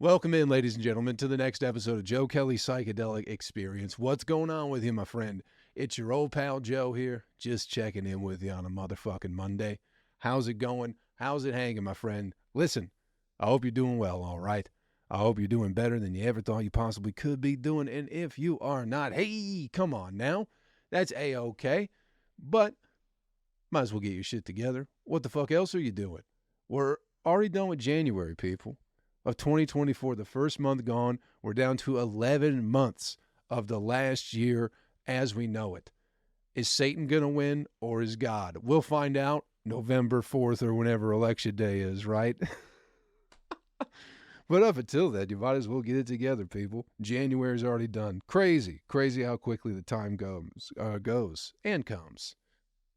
Welcome in, ladies and gentlemen, to the next episode of Joe Kelley's Psychedelic Experience. What's going on with you, my friend? It's your old pal Joe here, just checking in with you on a motherfucking Monday. How's it going? How's it hanging, my friend? Listen, I hope you're doing well, all right? I hope you're doing better than you ever thought you possibly could be doing. And if you are not, hey, come on now. That's A-okay. But might as well get your shit together. What the fuck else are you doing? We're already done with January, people. Of 2024, the first month gone. We're down to 11 months of the last year as we know it. Is Satan going to win or is God? We'll find out November 4th or whenever election day is, right? But up until then, you might as well get it together, people. January's already done. Crazy how quickly the time goes and comes.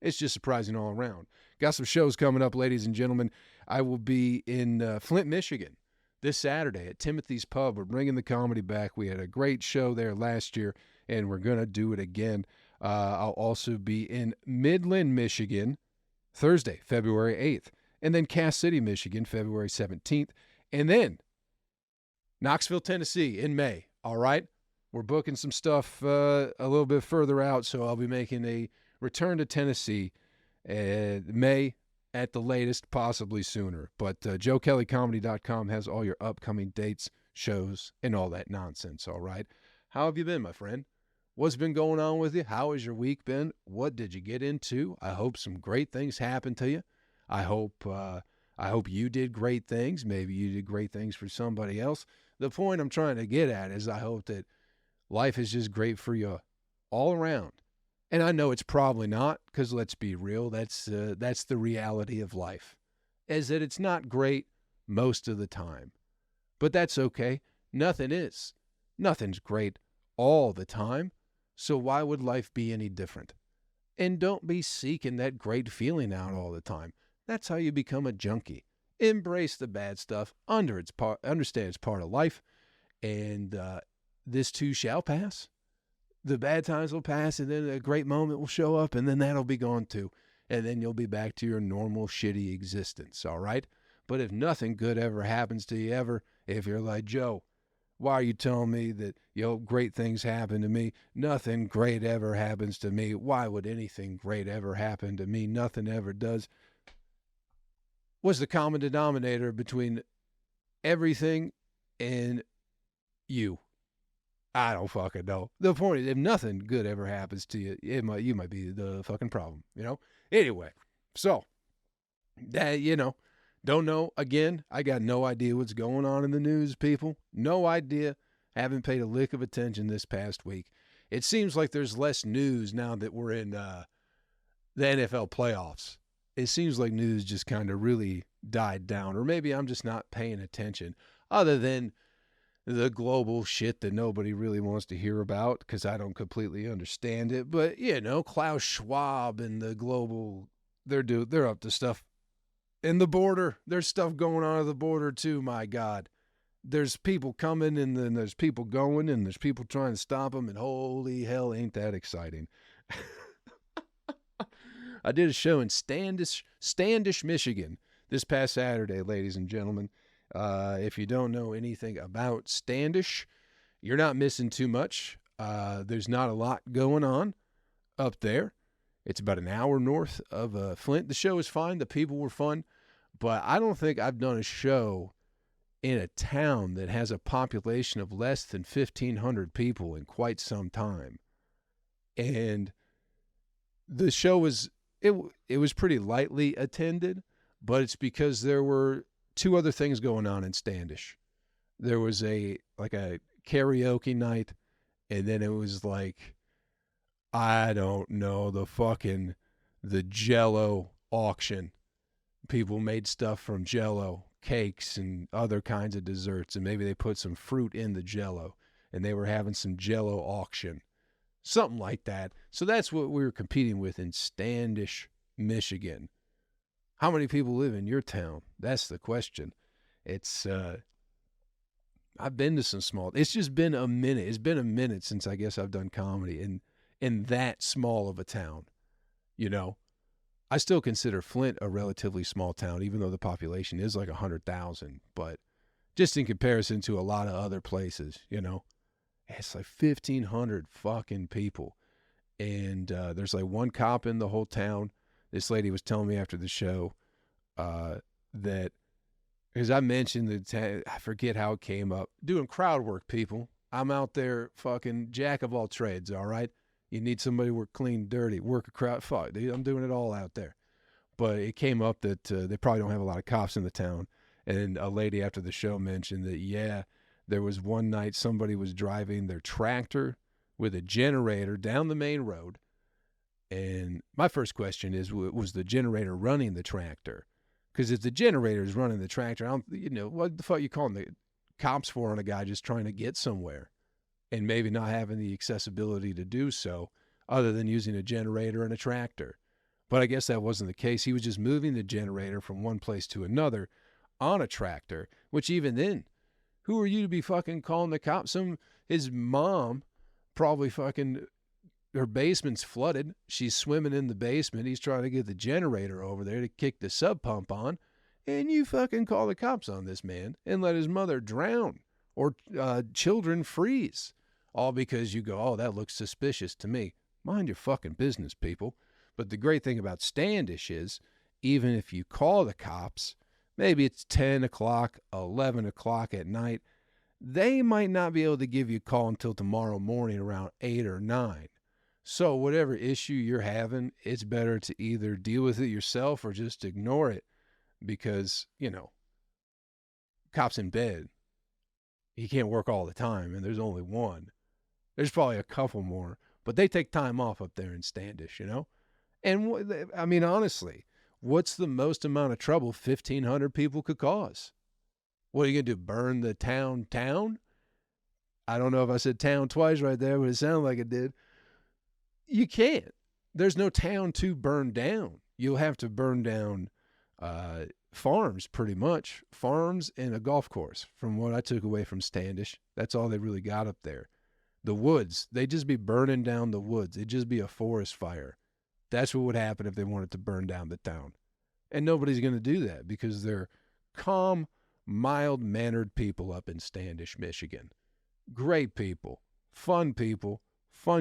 It's just surprising all around. Got some shows coming up, ladies and gentlemen. I will be in Flint, Michigan this Saturday at Timothy's Pub. We're bringing the comedy back. We had a great show there last year, and we're going to do it again. I'll also be in Midland, Michigan, Thursday, February 8th. And then Cass City, Michigan, February 17th. And then Knoxville, Tennessee in May. All right? We're booking some stuff a little bit further out, so I'll be making a return to Tennessee May at the latest, possibly sooner. But JoeKelleyComedy.com has all your upcoming dates, shows, and all that nonsense, all right? How have you been, my friend? What's been going on with you? How has your week been? What did you get into? I hope some great things happened to you. I hope you did great things. Maybe you did great things for somebody else. The point I'm trying to get at is I hope that life is just great for you all around. And I know it's probably not, because let's be real, that's the reality of life, is that it's not great most of the time. But that's okay. Nothing is. Nothing's great all the time. So why would life be any different? And don't be seeking that great feeling out all the time. That's how you become a junkie. Embrace the bad stuff. Understand it's part of life. And this too shall pass. The bad times will pass, and then a great moment will show up, and then that'll be gone too. And then you'll be back to your normal shitty existence, all right? But if nothing good ever happens to you ever, if you're like, Joe, why are you telling me that, great things happen to me? Nothing great ever happens to me. Why would anything great ever happen to me? Nothing ever does. What's the common denominator between everything and you? I don't fucking know. The point is, if nothing good ever happens to you, you might be the fucking problem, Anyway, so, don't know. Again, I got no idea what's going on in the news, people. No idea. Haven't paid a lick of attention this past week. It seems like there's less news now that we're in the NFL playoffs. It seems like news just kind of really died down, or maybe I'm just not paying attention, other than the global shit that nobody really wants to hear about because I don't completely understand it. But, Klaus Schwab and the global, they're up to stuff. And the border, there's stuff going on at the border too, my God. There's people coming and then there's people going and there's people trying to stop them. And holy hell, ain't that exciting. I did a show in Standish, Michigan this past Saturday, ladies and gentlemen. If you don't know anything about Standish, you're not missing too much. There's not a lot going on up there. It's about an hour north of Flint. The show is fine. The people were fun. But I don't think I've done a show in a town that has a population of less than 1,500 people in quite some time. And the show was pretty lightly attended, but it's because there were two other things going on in Standish. There was a karaoke night, and then it was I don't know, the Jell-O auction. People made stuff from Jell-O, cakes and other kinds of desserts, and maybe they put some fruit in the Jell-O, and they were having some Jell-O auction. Something like that. So that's what we were competing with in Standish, Michigan. How many people live in your town? That's the question. It's, I've been to some small, it's just been a minute. It's been a minute since I guess I've done comedy in that small of a town, I still consider Flint a relatively small town, even though the population is 100,000. But, just in comparison to a lot of other places, you know. It's like 1,500 fucking people. And there's like one cop in the whole town. This lady was telling me after the show that, because I mentioned that, I forget how it came up, doing crowd work, people. I'm out there fucking jack of all trades, all right? You need somebody to work clean, dirty, work a crowd. Fuck, dude, I'm doing it all out there. But it came up that they probably don't have a lot of cops in the town. And a lady after the show mentioned that, yeah, there was one night somebody was driving their tractor with a generator down the main road. And my first question is, was the generator running the tractor? Because if the generator is running the tractor, what the fuck you calling the cops for on a guy just trying to get somewhere and maybe not having the accessibility to do so other than using a generator and a tractor? But I guess that wasn't the case. He was just moving the generator from one place to another on a tractor, which even then, who are you to be fucking calling the cops? His mom probably fucking, her basement's flooded. She's swimming in the basement. He's trying to get the generator over there to kick the sub pump on. And you fucking call the cops on this man and let his mother drown or children freeze. All because you go, oh, that looks suspicious to me. Mind your fucking business, people. But the great thing about Standish is, even if you call the cops, maybe it's 10 o'clock, 11 o'clock at night, they might not be able to give you a call until tomorrow morning around 8 or 9. So whatever issue you're having, it's better to either deal with it yourself or just ignore it because, cop's in bed. He can't work all the time, and there's only one. There's probably a couple more, but they take time off up there in Standish, And, I mean, honestly, what's the most amount of trouble 1,500 people could cause? What are you going to do, burn the town? I don't know if I said town twice right there, but it sounded like it did. You can't. There's no town to burn down. You'll have to burn down farms, pretty much. Farms and a golf course, from what I took away from Standish. That's all they really got up there. The woods, they'd just be burning down the woods. It'd just be a forest fire. That's what would happen if they wanted to burn down the town. And nobody's going to do that because they're calm, mild-mannered people up in Standish, Michigan. Great people, fun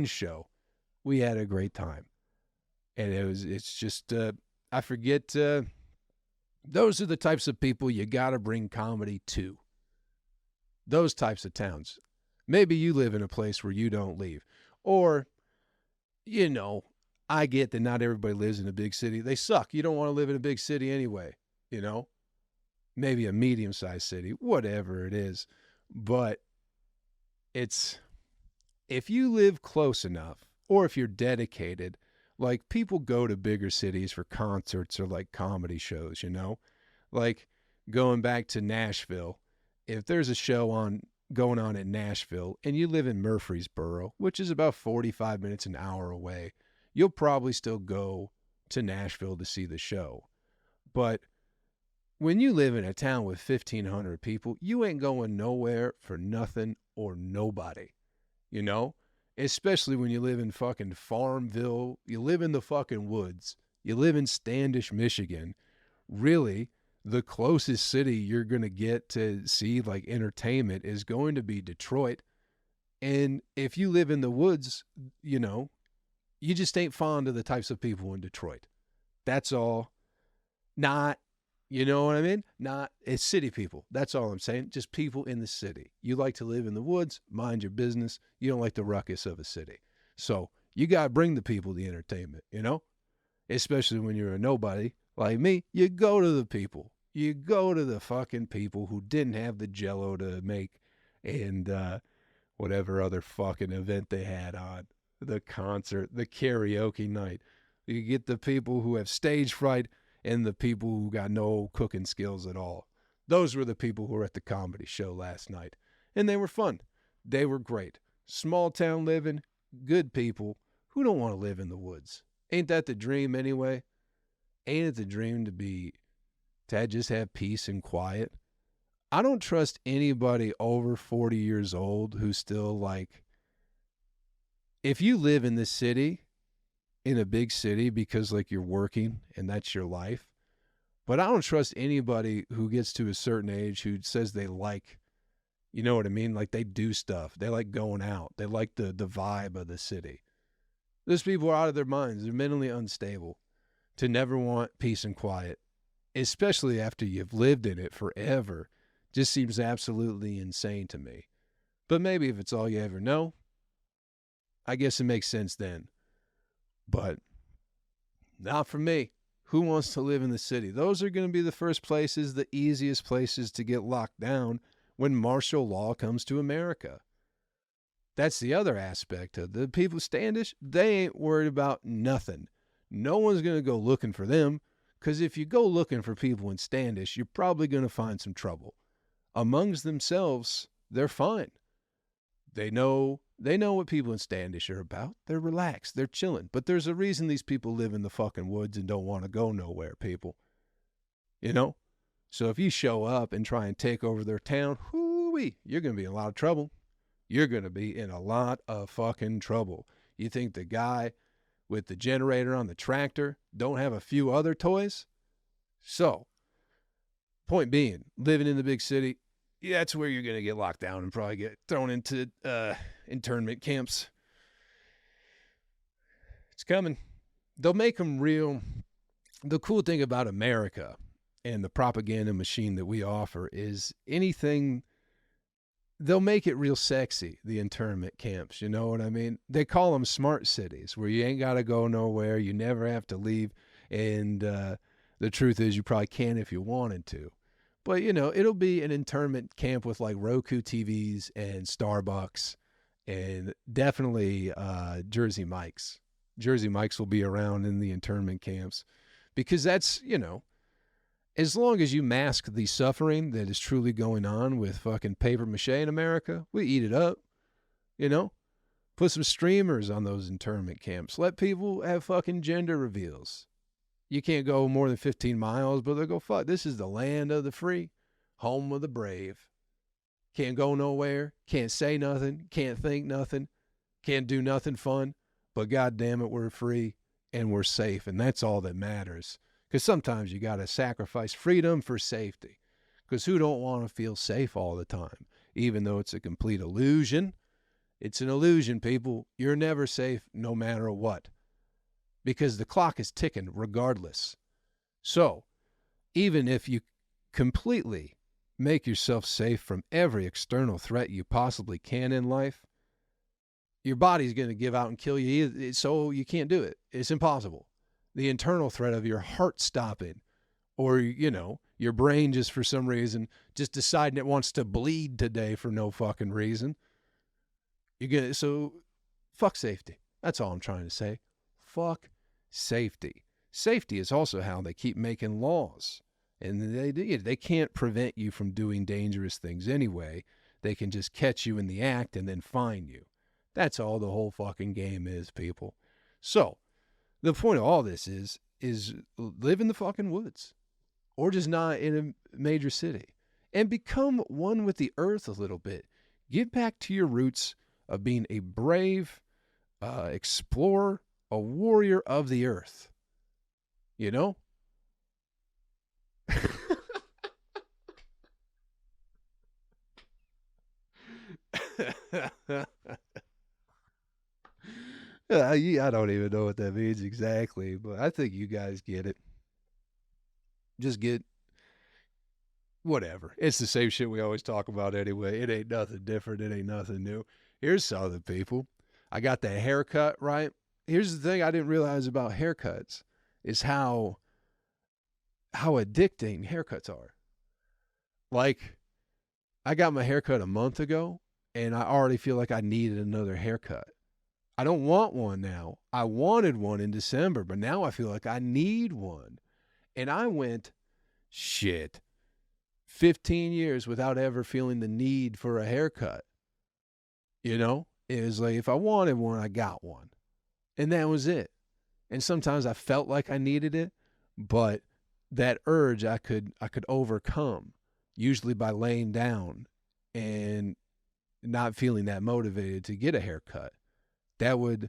show. We had a great time. And it's just, I forget, those are the types of people you got to bring comedy to. Those types of towns. Maybe you live in a place where you don't leave. Or, I get that not everybody lives in a big city. They suck. You don't want to live in a big city anyway, Maybe a medium-sized city, whatever it is. But if you live close enough, or if you're dedicated, like people go to bigger cities for concerts or like comedy shows, Like going back to Nashville, if there's a show going on in Nashville and you live in Murfreesboro, which is about 45 minutes, an hour away, you'll probably still go to Nashville to see the show. But when you live in a town with 1,500 people, you ain't going nowhere for nothing or nobody, Especially when you live in fucking Farmville, you live in the fucking woods, you live in Standish, Michigan. Really, the closest city you're going to get to see like entertainment is going to be Detroit. And if you live in the woods, you just ain't fond of the types of people in Detroit. That's all. Not, you know what I mean? Not, it's city people. That's all I'm saying. Just people in the city. You like to live in the woods, mind your business. You don't like the ruckus of a city. So you got to bring the people the entertainment, Especially when you're a nobody like me. You go to the people. You go to the fucking people who didn't have the Jell-O to make and whatever other fucking event they had on. The concert, the karaoke night. You get the people who have stage fright and the people who got no cooking skills at all. Those were the people who were at the comedy show last night. And they were fun. They were great. Small town living, good people. Who don't want to live in the woods? Ain't that the dream anyway? Ain't it the dream to just have peace and quiet? I don't trust anybody over 40 years old who's still like, if you live in this city, in a big city, because like you're working and that's your life, But I don't trust anybody who gets to a certain age who says they like, you know what I mean? Like they do stuff. They like going out. They like the vibe of the city. Those people are out of their minds. They're mentally unstable to never want peace and quiet, especially after you've lived in it forever. Just seems absolutely insane to me. But maybe if it's all you ever know, I guess it makes sense then. But not for me. Who wants to live in the city? Those are going to be the first places, the easiest places to get locked down when martial law comes to America. That's the other aspect of the people Standish. They ain't worried about nothing. No one's going to go looking for them, because if you go looking for people in Standish, you're probably going to find some trouble. Amongst themselves, they're fine. They know what people in Standish are about. They're relaxed. They're chilling. But there's a reason these people live in the fucking woods and don't want to go nowhere, people. You know? So if you show up and try and take over their town, whoo-wee, you're going to be in a lot of trouble. You're going to be in a lot of fucking trouble. You think the guy with the generator on the tractor don't have a few other toys? So, point being, living in the big city, yeah, that's where you're going to get locked down and probably get thrown into internment camps. It's coming. They'll make them real. The cool thing about America and the propaganda machine that we offer is anything, they'll make it real sexy, the internment camps. You know what I mean? They call them smart cities, where you ain't got to go nowhere. You never have to leave. And the truth is, you probably can if you wanted to. But, you know, it'll be an internment camp with like Roku TVs and Starbucks and definitely Jersey Mike's. Jersey Mike's will be around in the internment camps because that's, you know, as long as you mask the suffering that is truly going on with fucking paper mache in America, we eat it up, you know? Put some streamers on those internment camps. Let people have fucking gender reveals. You can't go more than 15 miles, but they'll go, fuck, this is the land of the free, home of the brave. Can't go nowhere, can't say nothing, can't think nothing, can't do nothing fun, but God damn it, we're free and we're safe, and that's all that matters. Because sometimes you got to sacrifice freedom for safety. Because who don't want to feel safe all the time? Even though it's a complete illusion. It's an illusion, people. You're never safe no matter what. Because the clock is ticking regardless. So, even if you completely make yourself safe from every external threat you possibly can in life, your body's going to give out and kill you. So you can't do it. It's impossible. The internal threat of your heart stopping, or, you know, your brain just for some reason just deciding it wants to bleed today for no fucking reason. So fuck safety. That's all I'm trying to say. Fuck safety. Safety is also how they keep making laws. And they can't prevent you from doing dangerous things anyway. They can just catch you in the act and then fine you. That's all the whole fucking game is, people. So, the point of all this is live in the fucking woods. Or just not in a major city. And become one with the earth a little bit. Get back to your roots of being a brave explorer, a warrior of the earth. You know? I don't even know what that means exactly, but I think you guys get it. Just get whatever. It's the same shit we always talk about anyway. It ain't nothing different. It ain't nothing new. Here's Southern people. I got that haircut, right? Here's the thing I didn't realize about haircuts is how addicting haircuts are. Like, I got my haircut a month ago, and I already feel like I needed another haircut. I don't want one now. I wanted one in December, but now I feel like I need one. And I went, 15 years without ever feeling the need for a haircut. You know? It was like, if I wanted one, I got one. And that was it. And sometimes I felt like I needed it, but that urge I could overcome, usually by laying down and not feeling that motivated to get a haircut. That would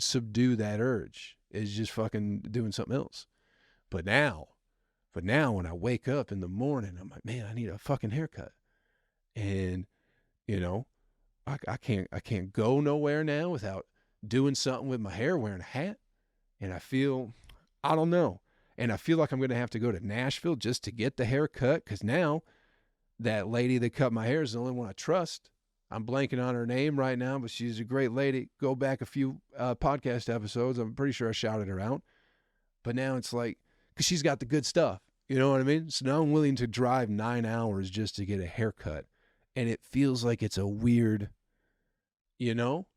subdue that urge. It's just fucking doing something else. But now But now when I wake up in the morning, I'm like, man, I need a fucking haircut. And, you know, I can't go nowhere now without doing something with my hair, wearing a hat. And I don't know. And I feel like I'm going to have to go to Nashville just to get the haircut, because now that lady that cut my hair is the only one I trust. I'm blanking on her name right now, but she's a great lady. Go back a few podcast episodes. I'm pretty sure I shouted her out. But now it's like, because she's got the good stuff. You know what I mean? So now I'm willing to drive 9 hours just to get a haircut. And it feels like it's a weird, you know?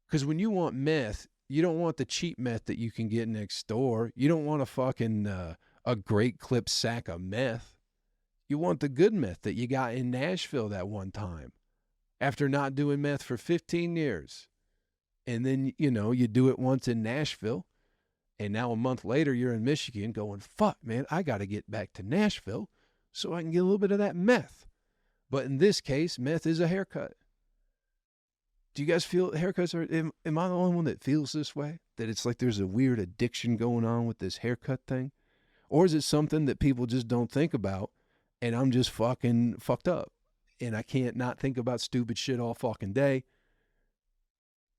Because when you want meth, you don't want the cheap meth that you can get next door. You don't want a fucking, a Great Clip sack of meth. You want the good meth that you got in Nashville that one time after not doing meth for 15 years. And then, you know, you do it once in Nashville, and now a month later you're in Michigan going, fuck, man, I got to get back to Nashville so I can get a little bit of that meth. But in this case, meth is a haircut. Do you guys feel haircuts am I the only one that feels this way? That it's like there's a weird addiction going on with this haircut thing? Or is it something that people just don't think about, and I'm just fucking fucked up and I can't not think about stupid shit all fucking day?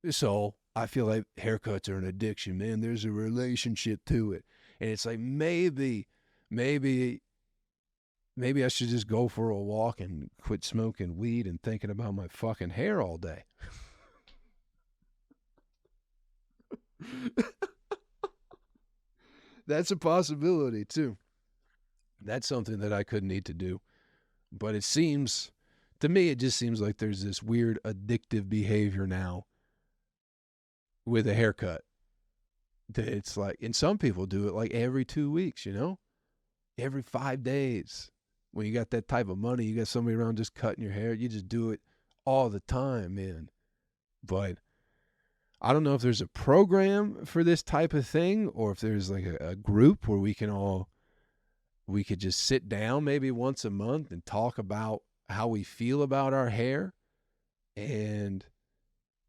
So I feel like haircuts are an addiction, man. There's a relationship to it. And it's like, maybe I should just go for a walk and quit smoking weed and thinking about my fucking hair all day. That's a possibility too. That's something that I could need to do. But it seems, to me, it just seems like there's this weird addictive behavior now with a haircut. That it's like, and some people do it like every 2 weeks, you know? Every 5 days. When you got that type of money, you got somebody around just cutting your hair, you just do it all the time, man. But I don't know if there's a program for this type of thing, or if there's like a group where we could just sit down maybe once a month and talk about how we feel about our hair and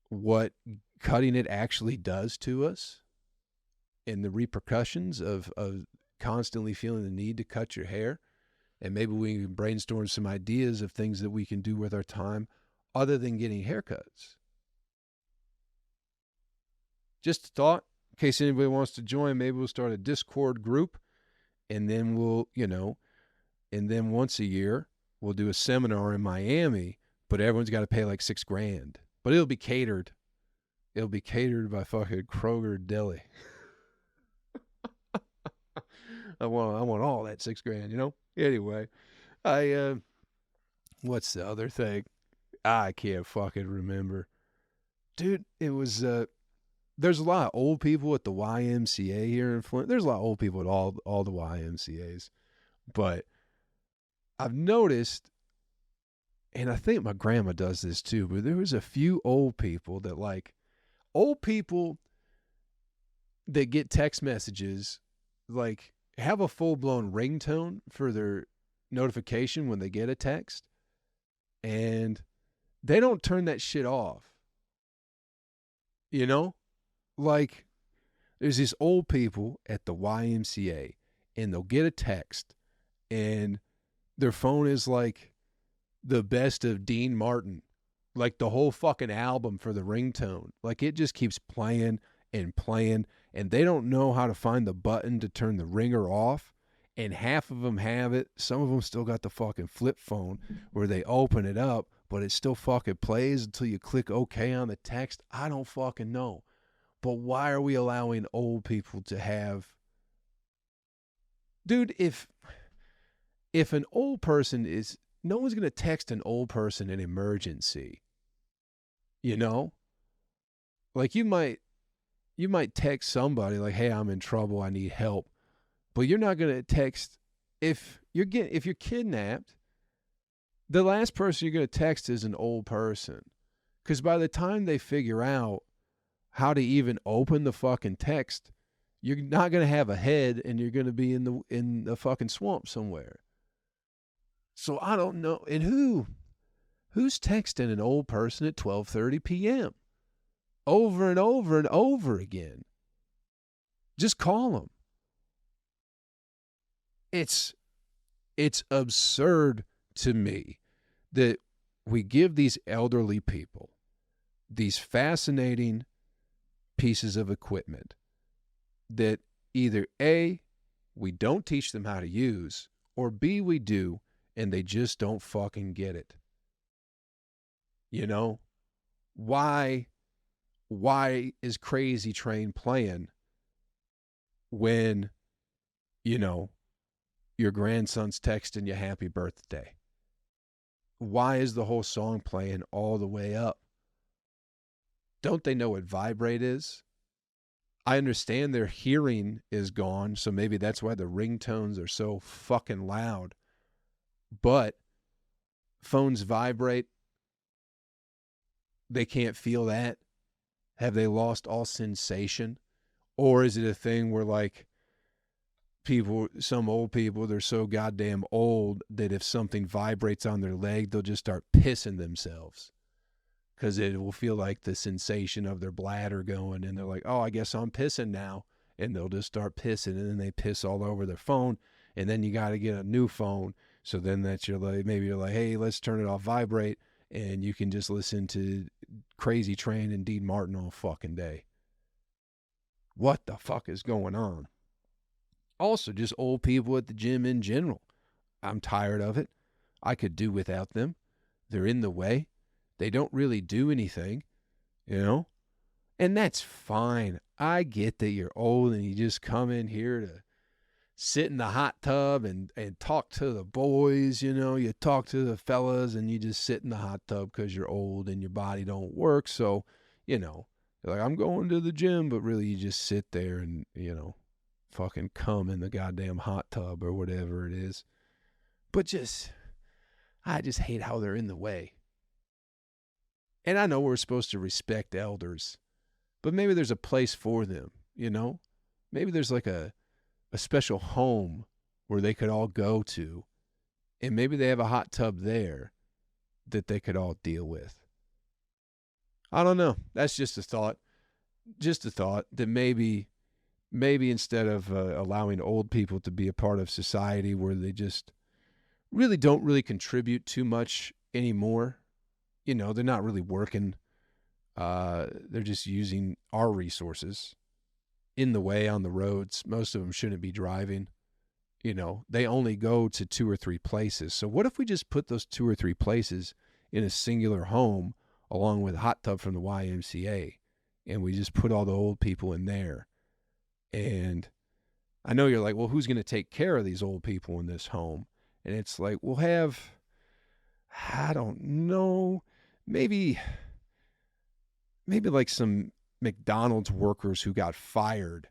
what cutting it actually does to us and the repercussions of constantly feeling the need to cut your hair. And maybe we can brainstorm some ideas of things that we can do with our time other than getting haircuts. Just a thought, in case anybody wants to join. Maybe we'll start a Discord group, and then we'll, and then once a year, we'll do a seminar in Miami, but everyone's got to pay like $6,000. But it'll be catered. It'll be catered by fucking Kroger Deli. I want all that $6,000, Anyway, what's the other thing? I can't fucking remember. Dude, it was, there's a lot of old people at the YMCA here in Flint. There's a lot of old people at all the YMCAs. But I've noticed, and I think my grandma does this too, but there was a few old people that get text messages, like have a full-blown ringtone for their notification when they get a text, and they don't turn that shit off. Like, there's these old people at the YMCA, and they'll get a text, and their phone is like the best of Dean Martin, like the whole fucking album for the ringtone. Like, it just keeps playing and playing, and they don't know how to find the button to turn the ringer off, and half of them have it. Some of them still got the fucking flip phone where they open it up, but it still fucking plays until you click OK on the text. I don't fucking know. But why are we allowing old people to have... Dude, if an old person is... No one's going to text an old person an emergency. Like, you might text somebody like, hey, I'm in trouble, I need help. But you're not going to text... If you're kidnapped, the last person you're going to text is an old person. Because by the time they figure out how to even open the fucking text, you're not going to have a head, and you're going to be in the fucking swamp somewhere. So I don't know. And who's texting an old person at 12:30 p.m. over and over and over again? Just call them. It's absurd to me that we give these elderly people these fascinating pieces of equipment that either A, we don't teach them how to use, or B, we do, and they just don't fucking get it. You know, why is Crazy Train playing when, you know, your grandson's texting you happy birthday? Why is the whole song playing all the way up? Don't they know what vibrate is? I understand their hearing is gone, so maybe that's why the ringtones are so fucking loud. But phones vibrate. They can't feel that. Have they lost all sensation? Or is it a thing where, like, people, some old people, they're so goddamn old that if something vibrates on their leg, they'll just start pissing themselves because it will feel like the sensation of their bladder going, and they're like, oh, I guess I'm pissing now, and they'll just start pissing, and then they piss all over their phone, and then you got to get a new phone. So then that's your, like, maybe you're like, hey, let's turn it off vibrate, and you can just listen to Crazy Train and Dean Martin all fucking day. What the fuck is going on? Also, just old people at the gym in general. I'm tired of it. I could do without them. They're in the way. They don't really do anything, you know? And that's fine. I get that you're old and you just come in here to sit in the hot tub and talk to the boys, you know? You talk to the fellas and you just sit in the hot tub because you're old and your body don't work. So, you know, you're like, I'm going to the gym, but really you just sit there and, you know, fucking come in the goddamn hot tub or whatever it is. But I just hate how they're in the way. And I know we're supposed to respect elders, but maybe there's a place for them, you know? Maybe there's like a special home where they could all go to, and maybe they have a hot tub there that they could all deal with. I don't know. That's just a thought. Just a thought that maybe instead of allowing old people to be a part of society where they just really don't really contribute too much anymore, you know, they're not really working. They're just using our resources in the way on the roads. Most of them shouldn't be driving. You know, they only go to 2 or 3 places. So what if we just put those 2 or 3 places in a singular home along with a hot tub from the YMCA, and we just put all the old people in there? And I know you're like, well, who's going to take care of these old people in this home? And it's like, we'll have, I don't know, maybe like some McDonald's workers who got fired.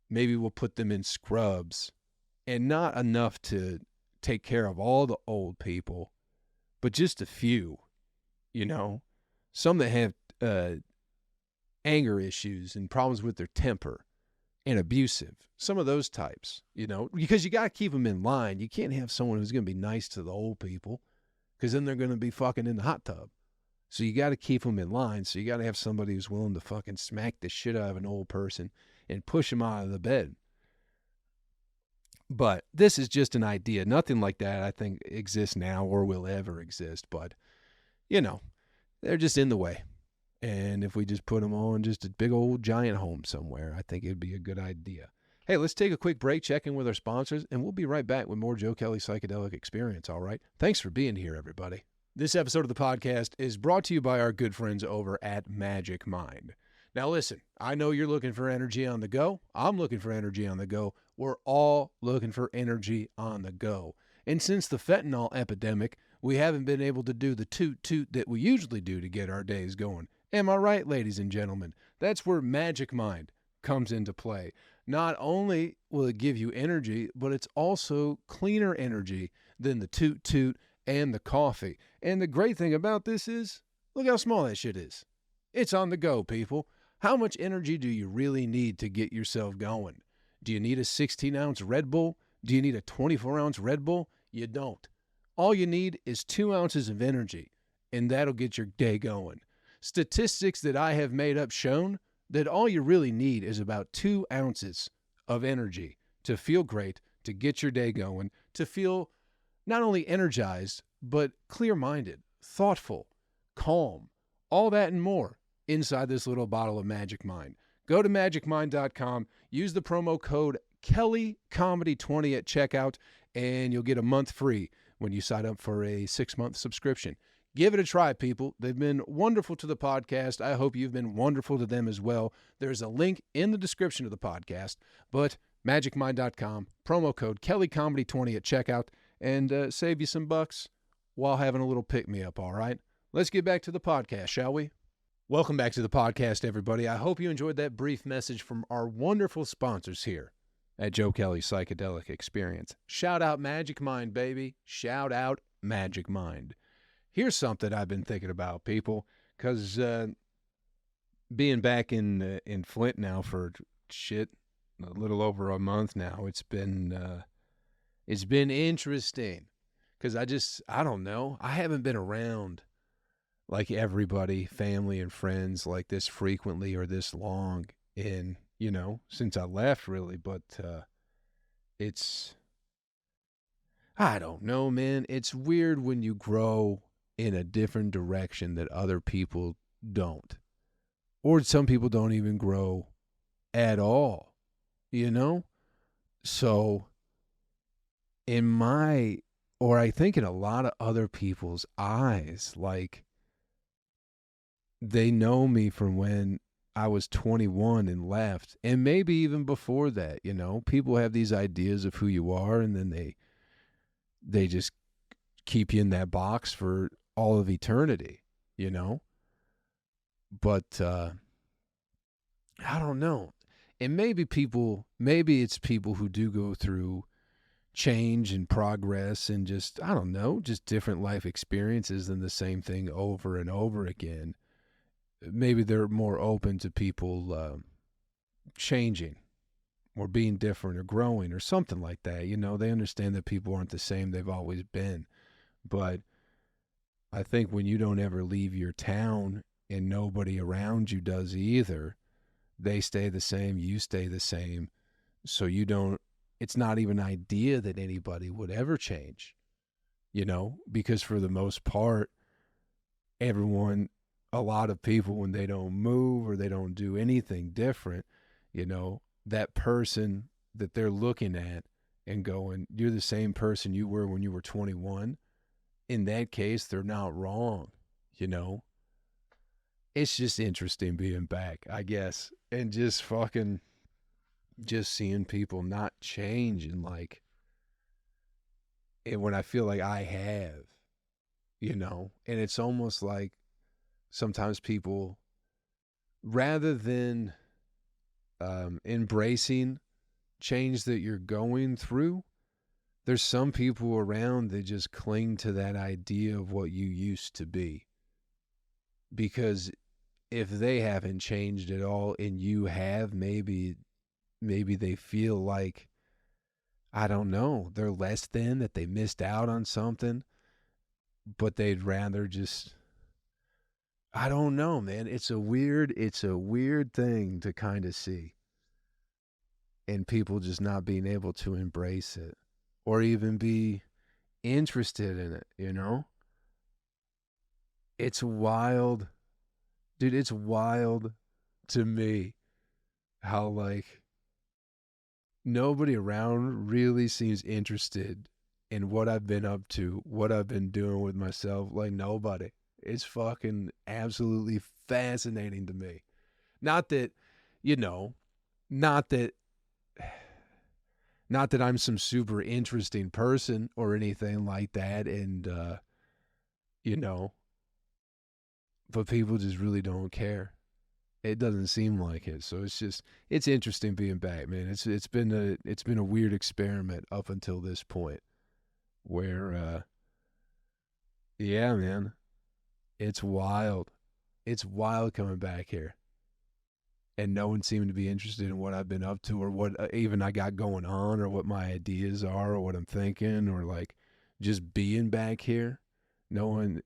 Maybe we'll put them in scrubs, and not enough to take care of all the old people, but just a few, you know, some that have anger issues and problems with their temper and abusive, some of those types, you know, because you got to keep them in line. You can't have someone who's going to be nice to the old people, because then they're going to be fucking in the hot tub. So you got to keep them in line. So you got to have somebody who's willing to fucking smack the shit out of an old person and push them out of the bed. But this is just an idea. Nothing like that, I think, exists now or will ever exist. But, you know, they're just in the way. And if we just put them on just a big old giant home somewhere, I think it'd be a good idea. Hey, let's take a quick break, check in with our sponsors, and we'll be right back with more Joe Kelley Psychedelic Experience, all right? Thanks for being here, everybody. This episode of the podcast is brought to you by our good friends over at Magic Mind. Now listen, I know you're looking for energy on the go. I'm looking for energy on the go. We're all looking for energy on the go. And since the fentanyl epidemic, we haven't been able to do the toot-toot that we usually do to get our days going. Am I right, ladies and gentlemen? That's where Magic Mind comes into play. Not only will it give you energy, but it's also cleaner energy than the toot-toot and the coffee. And the great thing about this is, look how small that shit is. It's on the go, people. How much energy do you really need to get yourself going? Do you need a 16-ounce Red Bull? Do you need a 24-ounce Red Bull? You don't. All you need is 2 ounces of energy, and that'll get your day going. Statistics that I have made up shown that all you really need is about 2 ounces of energy to feel great, to get your day going, to feel not only energized, but clear-minded, thoughtful, calm, all that and more inside this little bottle of Magic Mind. Go to magicmind.com, use the promo code KelleyComedy20 at checkout, and you'll get a month free when you sign up for a 6-month subscription. Give it a try, people. They've been wonderful to the podcast. I hope you've been wonderful to them as well. There's a link in the description of the podcast, but magicmind.com, promo code KelleyComedy20 at checkout, and save you some bucks while having a little pick-me-up, all right? Let's get back to the podcast, shall we? Welcome back to the podcast, everybody. I hope you enjoyed that brief message from our wonderful sponsors here at Joe Kelley's Psychedelic Experience. Shout out Magic Mind, baby. Shout out Magic Mind. Here's something I've been thinking about, people, because being back in Flint now for a little over a month now, it's been interesting because I don't know. I haven't been around like everybody, family and friends like this frequently or this long since I left, really. But I don't know, man. It's weird when you grow in a different direction that other people don't. Or some people don't even grow at all, So I think in a lot of other people's eyes, like they know me from when I was 21 and left, and maybe even before that, people have these ideas of who you are, and then they just keep you in that box for all of eternity, But I don't know. And maybe it's people who do go through change and progress and just, I don't know, just different life experiences than the same thing over and over again. Maybe they're more open to people changing or being different or growing or something like that. They understand that people aren't the same they've always been. But I think when you don't ever leave your town and nobody around you does either, they stay the same, you stay the same. So it's not even an idea that anybody would ever change, because for the most part, a lot of people, when they don't move or they don't do anything different, that person that they're looking at and going, you're the same person you were when you were 21. In that case, they're not wrong, It's just interesting being back, I guess, and just seeing people not change and when I feel like I have, and it's almost like sometimes people, rather than embracing change that you're going through, there's some people around that just cling to that idea of what you used to be. Because if they haven't changed at all and you have, maybe they feel like, I don't know, they're less than, that they missed out on something, but they'd rather just, I don't know, man. It's a weird thing to kind of see. And people just not being able to embrace it or even be interested in it, It's wild. Dude, it's wild to me how nobody around really seems interested in what I've been up to, what I've been doing with myself. Like nobody. It's fucking absolutely fascinating to me. Not that I'm some super interesting person or anything like that. And, but people just really don't care. It doesn't seem like it. So it's interesting being back, man. It's been a weird experiment up until this point where, yeah, man, it's wild. It's wild coming back here. And no one seemed to be interested in what I've been up to or what even I got going on or what my ideas are or what I'm thinking or just being back here. No one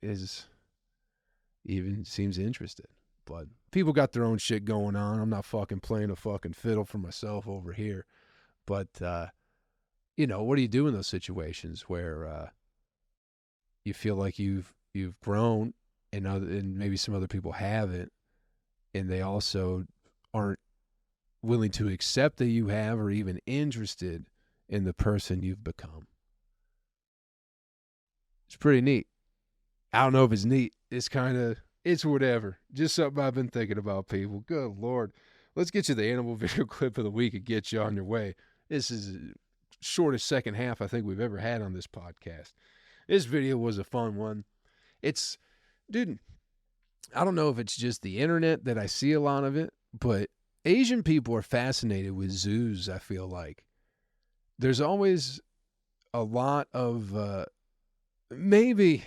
even seems interested. But people got their own shit going on. I'm not fucking playing a fucking fiddle for myself over here. But what do you do in those situations where you feel like you've grown and maybe some other people haven't, and they also aren't willing to accept that you have or even interested in the person you've become. It's pretty neat. I don't know if it's neat. It's whatever. Just something I've been thinking about, people. Good Lord. Let's get you the animal video clip of the week and get you on your way. This is the shortest second half I think we've ever had on this podcast. This video was a fun one. Dude, I don't know if it's just the internet that I see a lot of it, but Asian people are fascinated with zoos, I feel like. There's always a lot of, maybe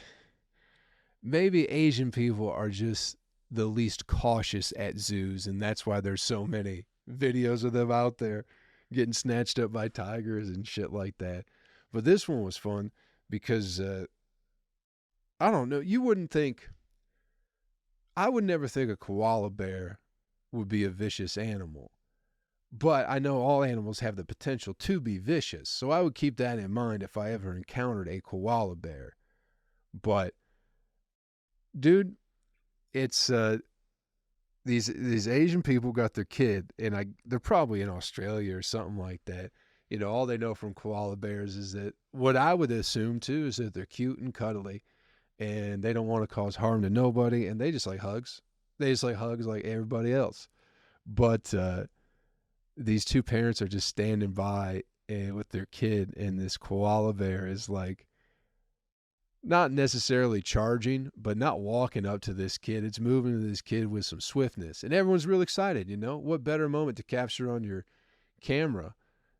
Asian people are just the least cautious at zoos, and that's why there's so many videos of them out there getting snatched up by tigers and shit like that. But this one was fun because, I don't know, I would never think a koala bear would be a vicious animal. But I know all animals have the potential to be vicious, so I would keep that in mind if I ever encountered a koala bear. But, dude, it's these Asian people got their kid, and they're probably in Australia or something like that. All they know from koala bears is that what I would assume too is that they're cute and cuddly, and they don't want to cause harm to nobody, and they just like hugs. They just like hugs like everybody else. But these two parents are just standing by with their kid, and this koala bear is like not necessarily charging, but not walking up to this kid. It's moving to this kid with some swiftness, and everyone's real excited. What better moment to capture on your camera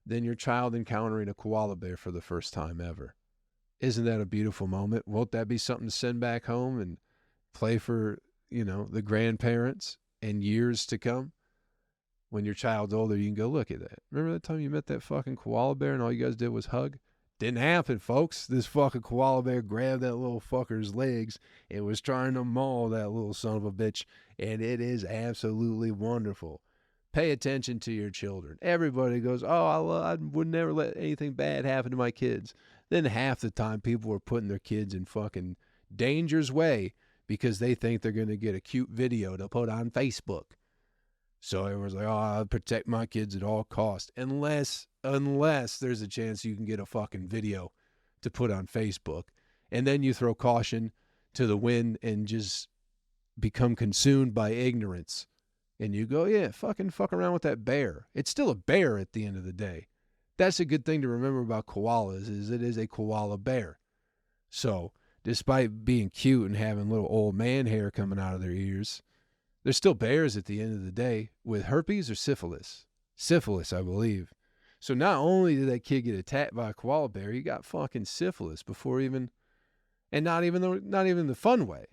than your child encountering a koala bear for the first time ever? Isn't that a beautiful moment? Won't that be something to send back home and play for, the grandparents in years to come? When your child's older, you can go, look at that. Remember that time you met that fucking koala bear and all you guys did was hug? Didn't happen, folks. This fucking koala bear grabbed that little fucker's legs and was trying to maul that little son of a bitch, and it is absolutely wonderful. Pay attention to your children. Everybody goes, I would never let anything bad happen to my kids. Then half the time people are putting their kids in fucking danger's way because they think they're going to get a cute video to put on Facebook. So everyone's like, I'll protect my kids at all costs. Unless there's a chance you can get a fucking video to put on Facebook. And then you throw caution to the wind and just become consumed by ignorance. And you go, yeah, fuck around with that bear. It's still a bear at the end of the day. That's a good thing to remember about koalas, is it is a koala bear. So despite being cute and having little old man hair coming out of their ears, they're still bears at the end of the day with herpes or syphilis. Syphilis, I believe. So not only did that kid get attacked by a koala bear, he got fucking syphilis before even, and not even the fun way,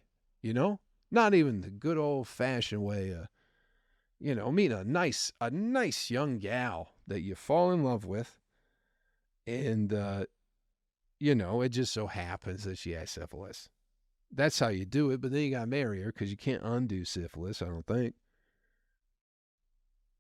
not even the good old fashioned way. Meeting a nice young gal that you fall in love with, and it just so happens that she has syphilis. That's how you do it, but then you got to marry her because you can't undo syphilis, I don't think.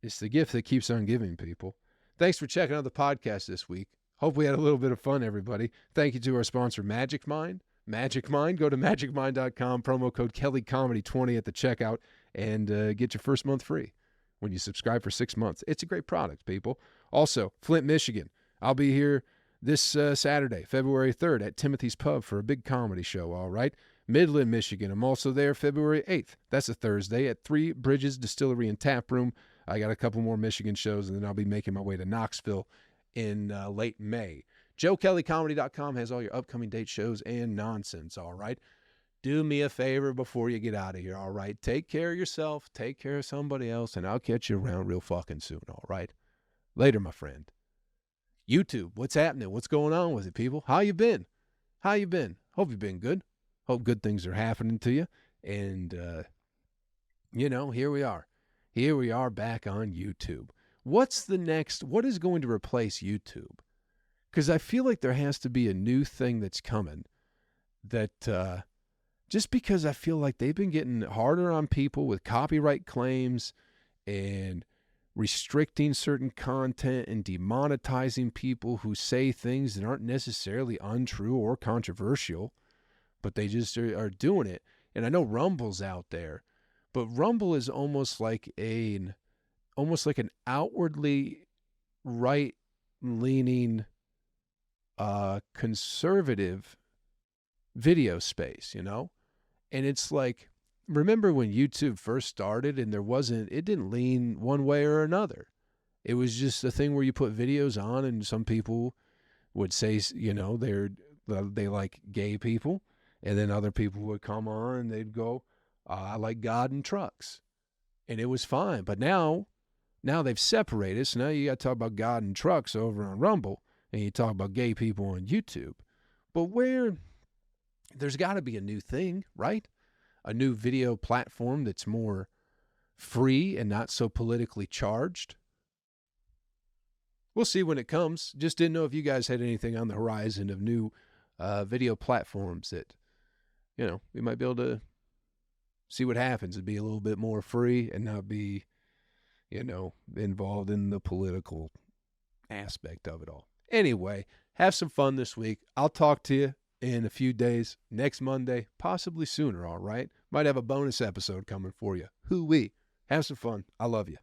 It's the gift that keeps on giving, people. Thanks for checking out the podcast this week. Hope we had a little bit of fun, everybody. Thank you to our sponsor, Magic Mind. Magic Mind, go to magicmind.com, promo code KelleyComedy20 at the checkout, and get your first month free when you subscribe for 6 months. It's a great product, people. Also, Flint, Michigan. I'll be here this Saturday, February 3rd at Timothy's Pub for a big comedy show, all right? Midland, Michigan. I'm also there February 8th. That's a Thursday at Three Bridges Distillery and Tap Room. I got a couple more Michigan shows, and then I'll be making my way to Knoxville in late May. JoeKelleyComedy.com has all your upcoming date shows and nonsense, all right? Do me a favor before you get out of here, all right? Take care of yourself, take care of somebody else, and I'll catch you around real fucking soon, all right? Later, my friend. YouTube, what's happening? What's going on with it, people? How you been? Hope you've been good. Hope good things are happening to you. And, here we are. Here we are back on YouTube. What is going to replace YouTube? Because I feel like there has to be a new thing that's coming that, just because I feel like they've been getting harder on people with copyright claims and restricting certain content and demonetizing people who say things that aren't necessarily untrue or controversial, but they just are doing it. And I know Rumble's out there, but Rumble is almost like an outwardly right-leaning conservative video space, you know? And it's like, remember when YouTube first started and it didn't lean one way or another. It was just a thing where you put videos on and some people would say, you know, they like gay people. And then other people would come on and they'd go, I like God and trucks. And it was fine. But now they've separated. So now you got to talk about God and trucks over on Rumble and you talk about gay people on YouTube. But there's got to be a new thing, right? A new video platform that's more free and not so politically charged. We'll see when it comes. Just didn't know if you guys had anything on the horizon of new video platforms that, you know, we might be able to see what happens. It'd be a little bit more free and not be, you know, involved in the political aspect of it all. Anyway, have some fun this week. I'll talk to you in a few days, next Monday, possibly sooner, all right? Might have a bonus episode coming for you. Hoo-wee. Have some fun. I love you.